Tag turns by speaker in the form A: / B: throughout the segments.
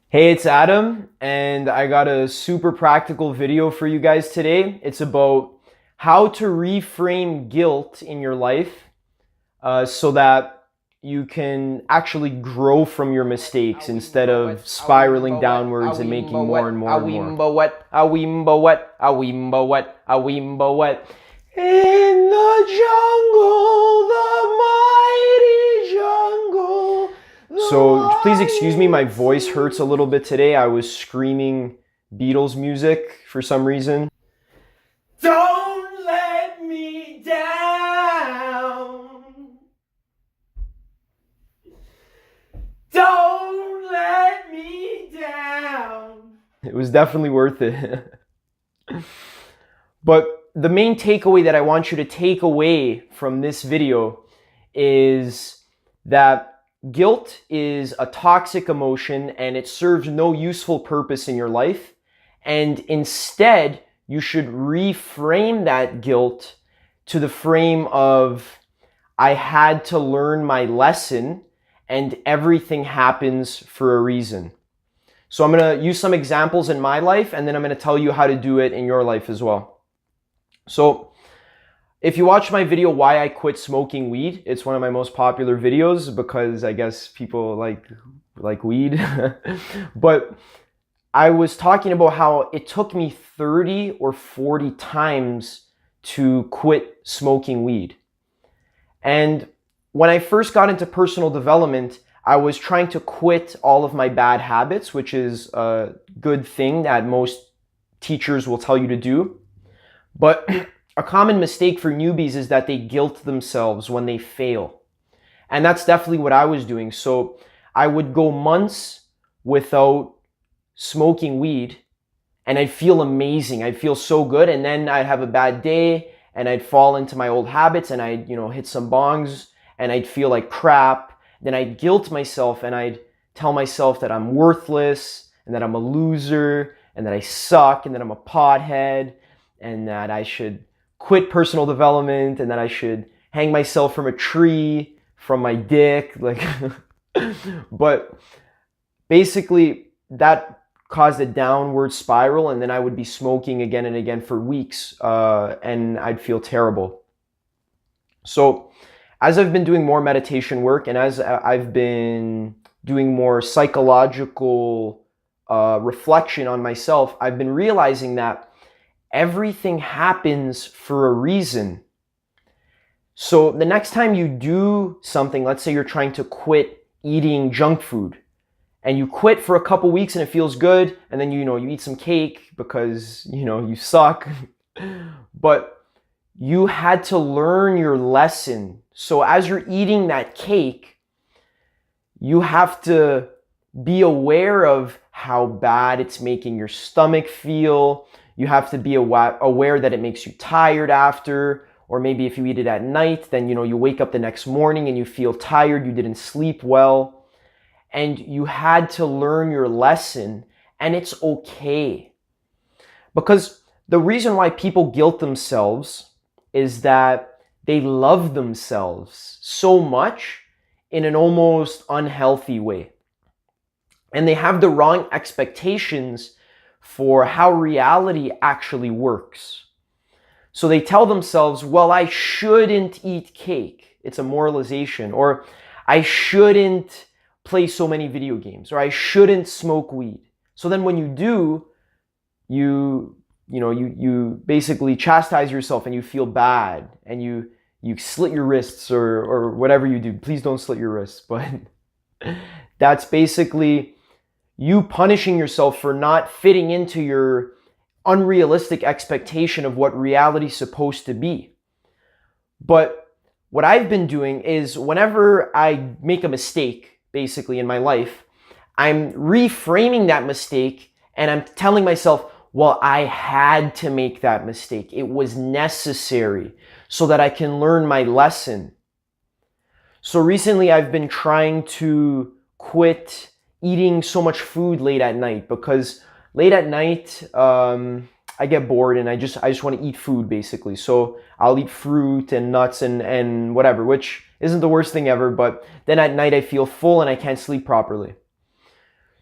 A: Hey, it's Adam, and I got a super practical video for you guys today. It's about how to reframe guilt in your life so that you can actually grow from your mistakes instead of spiraling downwards and making more and more and more. In the jungle, the mighty jungle. So please excuse me, my voice hurts a little bit today. I was screaming Beatles music for some reason. Don't let me down. Don't let me down. It was definitely worth it. But the main takeaway that I want you to take away from this video is that guilt is a toxic emotion and it serves no useful purpose in your life. And instead, you should reframe that guilt to the frame of, I had to learn my lesson and everything happens for a reason. So I'm going to use some examples in my life and then I'm going to tell you how to do it in your life as well. So if you watch my video, Why I Quit Smoking Weed, it's one of my most popular videos because I guess people like weed. But I was talking about how it took me 30 or 40 times to quit smoking weed. And when I first got into personal development, I was trying to quit all of my bad habits, which is a good thing that most teachers will tell you to do. But a common mistake for newbies is that they guilt themselves when they fail. And that's definitely what I was doing. So I would go months without smoking weed and I'd feel amazing. I'd feel so good. And then I'd have a bad day and I'd fall into my old habits and I'd, hit some bongs and I'd feel like crap. Then I'd guilt myself and I'd tell myself that I'm worthless and that I'm a loser and that I suck and that I'm a pothead and that I should quit personal development and that I should hang myself from a tree from my dick. But basically that caused a downward spiral and then I would be smoking again and again for weeks and I'd feel terrible. So as I've been doing more meditation work and as I've been doing more psychological reflection on myself, I've been realizing that everything happens for a reason. So the next time you do something, let's say you're trying to quit eating junk food and you quit for a couple weeks and it feels good and then you eat some cake because you suck. But you had to learn your lesson. So as you're eating that cake, you have to be aware of how bad it's making your stomach feel. You have to be aware that it makes you tired after, or maybe if you eat it at night, then you wake up the next morning and you feel tired, you didn't sleep well, and you had to learn your lesson, and it's okay. Because the reason why people guilt themselves is that they love themselves so much in an almost unhealthy way. And they have the wrong expectations for how reality actually works. So they tell themselves, well, I shouldn't eat cake. It's a moralization. Or I shouldn't play so many video games. Or I shouldn't smoke weed. So then when you do, you basically chastise yourself and you feel bad and you slit your wrists or whatever you do. Please don't slit your wrists. But that's basically you punishing yourself for not fitting into your unrealistic expectation of what reality is supposed to be. But what I've been doing is whenever I make a mistake, basically in my life, I'm reframing that mistake and I'm telling myself, well, I had to make that mistake. It was necessary so that I can learn my lesson. So recently I've been trying to quit eating so much food late at night because late at night I get bored and I just want to eat food basically. So I'll eat fruit and nuts and whatever, which isn't the worst thing ever, but then at night I feel full and I can't sleep properly.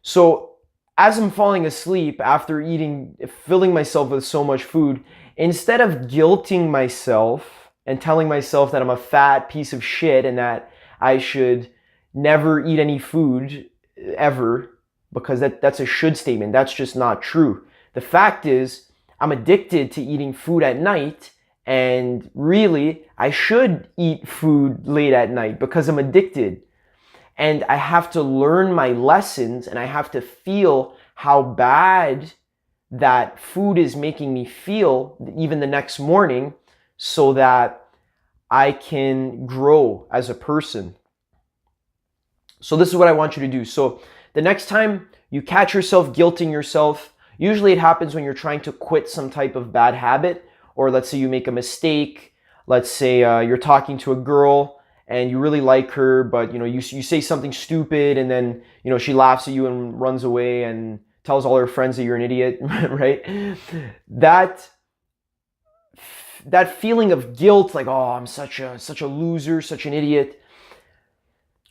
A: So as I'm falling asleep after eating, filling myself with so much food, instead of guilting myself and telling myself that I'm a fat piece of shit and that I should never eat any food ever, because that's a should statement. That's just not true. The fact is, I'm addicted to eating food at night, and really, I should eat food late at night because I'm addicted. And I have to learn my lessons, and I have to feel how bad that food is making me feel even the next morning, so that I can grow as a person. So this is what I want you to do. So the next time you catch yourself guilting yourself, usually it happens when you're trying to quit some type of bad habit, or let's say you make a mistake. Let's say you're talking to a girl and you really like her, but you say something stupid, and then she laughs at you and runs away and tells all her friends that you're an idiot, right? That feeling of guilt, like, oh, I'm such a loser, such an idiot.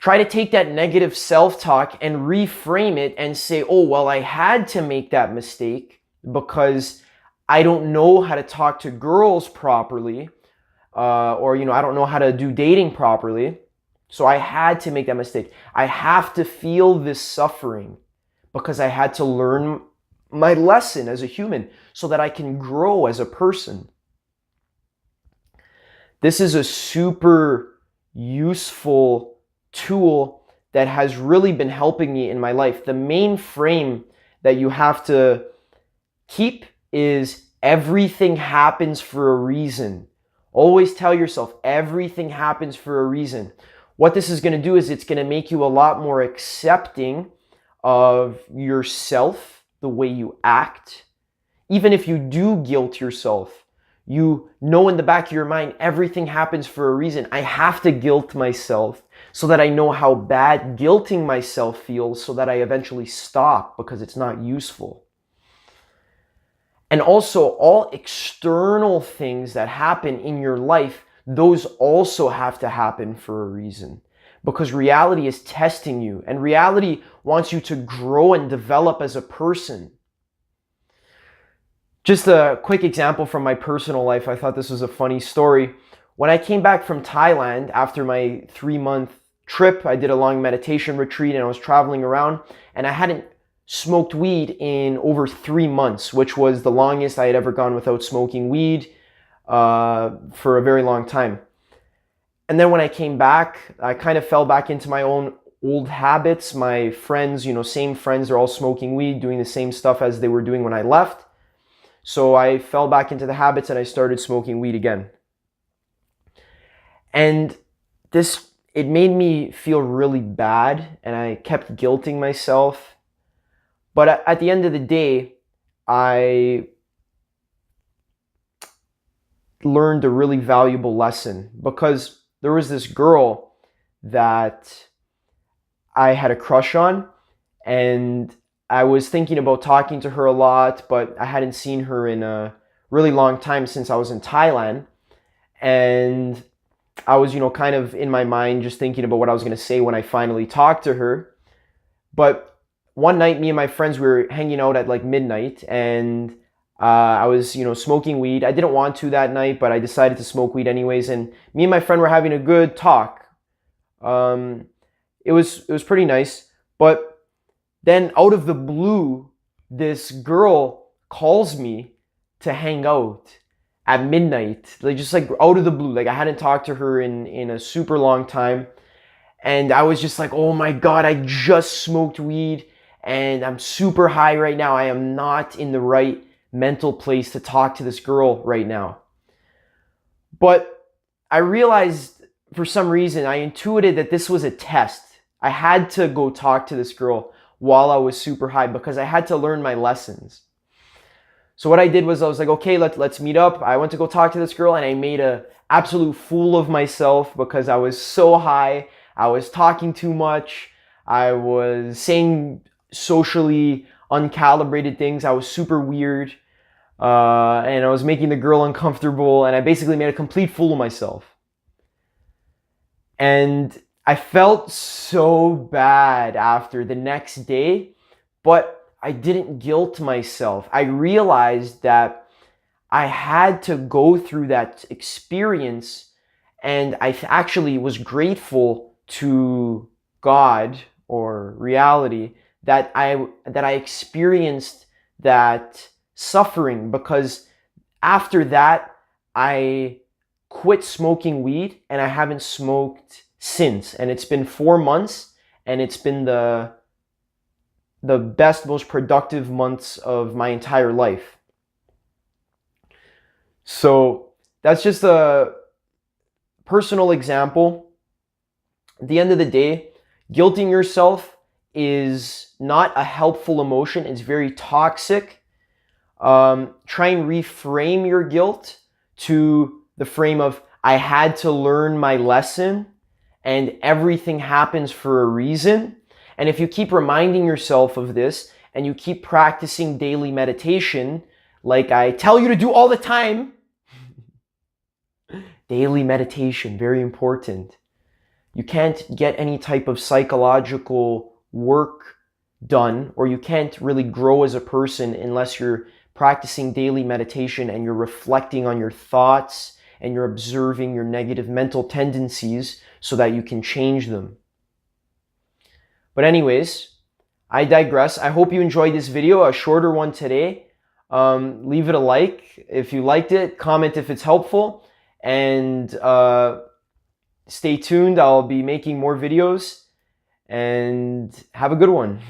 A: Try to take that negative self-talk and reframe it and say, oh, well, I had to make that mistake because I don't know how to talk to girls properly, or I don't know how to do dating properly. So I had to make that mistake. I have to feel this suffering because I had to learn my lesson as a human so that I can grow as a person. This is a super useful tool that has really been helping me in my life. The main frame that you have to keep is everything happens for a reason. Always tell yourself everything happens for a reason. What this is going to do is it's going to make you a lot more accepting of yourself, the way you act. Even if you do guilt yourself, you know in the back of your mind, everything happens for a reason. I have to guilt myself so that I know how bad guilting myself feels, so that I eventually stop, because it's not useful. And also, all external things that happen in your life, those also have to happen for a reason. Because reality is testing you, and reality wants you to grow and develop as a person. Just a quick example from my personal life. I thought this was a funny story. When I came back from Thailand after my 3-month trip, I did a long meditation retreat and I was traveling around, and I hadn't smoked weed in over 3 months, which was the longest I had ever gone without smoking weed for a very long time. And then when I came back, I kind of fell back into my own old habits. My friends, same friends, they're all smoking weed, doing the same stuff as they were doing when I left. So I fell back into the habits and I started smoking weed again. And it made me feel really bad, and I kept guilting myself. But at the end of the day, I learned a really valuable lesson, because there was this girl that I had a crush on, and I was thinking about talking to her a lot, but I hadn't seen her in a really long time since I was in Thailand. And I was, kind of in my mind just thinking about what I was going to say when I finally talked to her. But one night, me and my friends, we were hanging out at like midnight, and I was, smoking weed. I didn't want to that night, but I decided to smoke weed anyways. And me and my friend were having a good talk. It was pretty nice. But then out of the blue, this girl calls me to hang out at midnight, just like out of the blue. Like I hadn't talked to her in a super long time. And I was just like, oh my God, I just smoked weed and I'm super high right now. I am not in the right mental place to talk to this girl right now. But I realized for some reason, I intuited that this was a test. I had to go talk to this girl while I was super high, because I had to learn my lessons. So what I did was I was like, okay, let's meet up. I went to go talk to this girl, and I made an absolute fool of myself because I was so high. I was talking too much. I was saying socially uncalibrated things. I was super weird. And I was making the girl uncomfortable, and I basically made a complete fool of myself. And I felt so bad after the next day, but I didn't guilt myself. I realized that I had to go through that experience, and I actually was grateful to God or reality that I experienced that suffering, because after that I quit smoking weed and I haven't smoked since, and it's been 4 months, and it's been the best, most productive months of my entire life. So that's just a personal example. At the end of the day, guilting yourself is not a helpful emotion. It's very toxic. Try and reframe your guilt to the frame of, I had to learn my lesson and everything happens for a reason. And if you keep reminding yourself of this and you keep practicing daily meditation, like I tell you to do all the time, daily meditation, very important. You can't get any type of psychological work done, or you can't really grow as a person unless you're practicing daily meditation and you're reflecting on your thoughts and you're observing your negative mental tendencies so that you can change them. But anyways, I digress. I hope you enjoyed this video, a shorter one today. Leave it a like if you liked it, comment if it's helpful, and stay tuned. I'll be making more videos, and have a good one.